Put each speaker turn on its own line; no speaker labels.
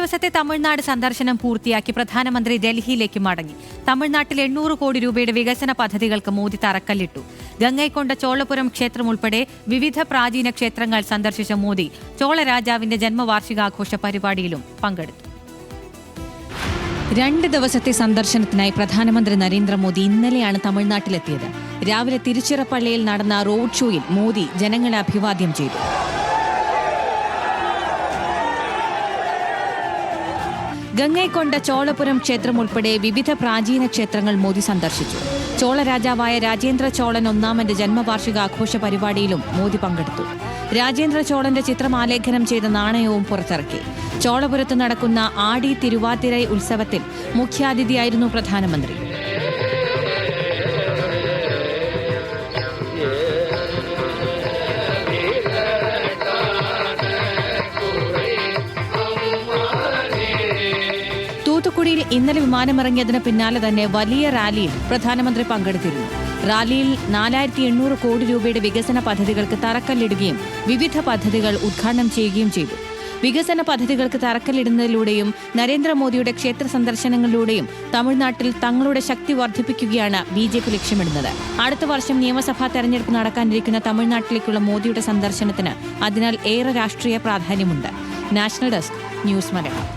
ദിവസത്തെ തമിഴ്നാട് സന്ദർശനം പൂർത്തിയാക്കി പ്രധാനമന്ത്രി ഡൽഹിയിലേക്ക് മടങ്ങി. തമിഴ്നാട്ടിൽ 800 കോടി രൂപയുടെ വികസന പദ്ധതികൾക്ക് മോദി തറക്കല്ലിട്ടു. ഗംഗൈക്കൊണ്ട ചോളപുരം ക്ഷേത്രം ഉൾപ്പെടെ വിവിധ പ്രാചീന ക്ഷേത്രങ്ങൾ സന്ദർശിച്ച മോദി ചോള രാജാവിന്റെ ജന്മവാർഷികാഘോഷ പരിപാടിയിലും പങ്കെടുത്തു.
2 ദിവസത്തെ സന്ദർശനത്തിനായി പ്രധാനമന്ത്രി നരേന്ദ്രമോദി ഇന്നലെയാണ് തമിഴ്നാട്ടിലെത്തിയത്. രാവിലെ തിരുച്ചിറപ്പള്ളിയിൽ നടന്ന റോഡ് ഷോയിൽ മോദി ജനങ്ങളെ അഭിവാദ്യം ചെയ്തു. ഗംഗൈക്കൊണ്ട ചോളപുരം ക്ഷേത്രം ഉൾപ്പെടെ വിവിധ പ്രാചീന ക്ഷേത്രങ്ങൾ മോദി സന്ദർശിച്ചു. ചോള രാജാവായ രാജേന്ദ്ര ചോളൻ ഒന്നാമന്റെ ജന്മവാർഷികാഘോഷ പരിപാടിയിലും മോദി പങ്കെടുത്തു. രാജേന്ദ്ര ചോളന്റെ ചിത്രം ആലേഖനം ചെയ്ത നാണയവും പുറത്തിറക്കി. ചോളപുരത്ത് നടക്കുന്ന ആടി തിരുവാതിര ഉത്സവത്തിൽ മുഖ്യാതിഥിയായിരുന്നു പ്രധാനമന്ത്രി. തൂത്തുക്കുടിയിൽ ഇന്നലെ വിമാനമിറങ്ങിയതിന് പിന്നാലെ തന്നെ വലിയ റാലിയിൽ പ്രധാനമന്ത്രി പങ്കെടുത്തിരുന്നു. റാലിയിൽ 4800 കോടി രൂപയുടെ വികസന പദ്ധതികൾക്ക് തറക്കല്ലിടുകയും വിവിധ പദ്ധതികൾ ഉദ്ഘാടനം ചെയ്യുകയും ചെയ്തു. വികസന പദ്ധതികൾക്ക് തറക്കല്ലിടുന്നതിലൂടെയും നരേന്ദ്രമോദിയുടെ ക്ഷേത്ര സന്ദർശനങ്ങളിലൂടെയും തമിഴ്നാട്ടിൽ തങ്ങളുടെ ശക്തി വർദ്ധിപ്പിക്കുകയാണ് BJP ലക്ഷ്യമിടുന്നത്. അടുത്ത വർഷം നിയമസഭാ തെരഞ്ഞെടുപ്പ് നടക്കാനിരിക്കുന്ന തമിഴ്നാട്ടിലേക്കുള്ള മോദിയുടെ സന്ദർശനത്തിന് അതിനാൽ ഏറെ രാഷ്ട്രീയ പ്രാധാന്യമുണ്ട്. National desk, news Malayalam.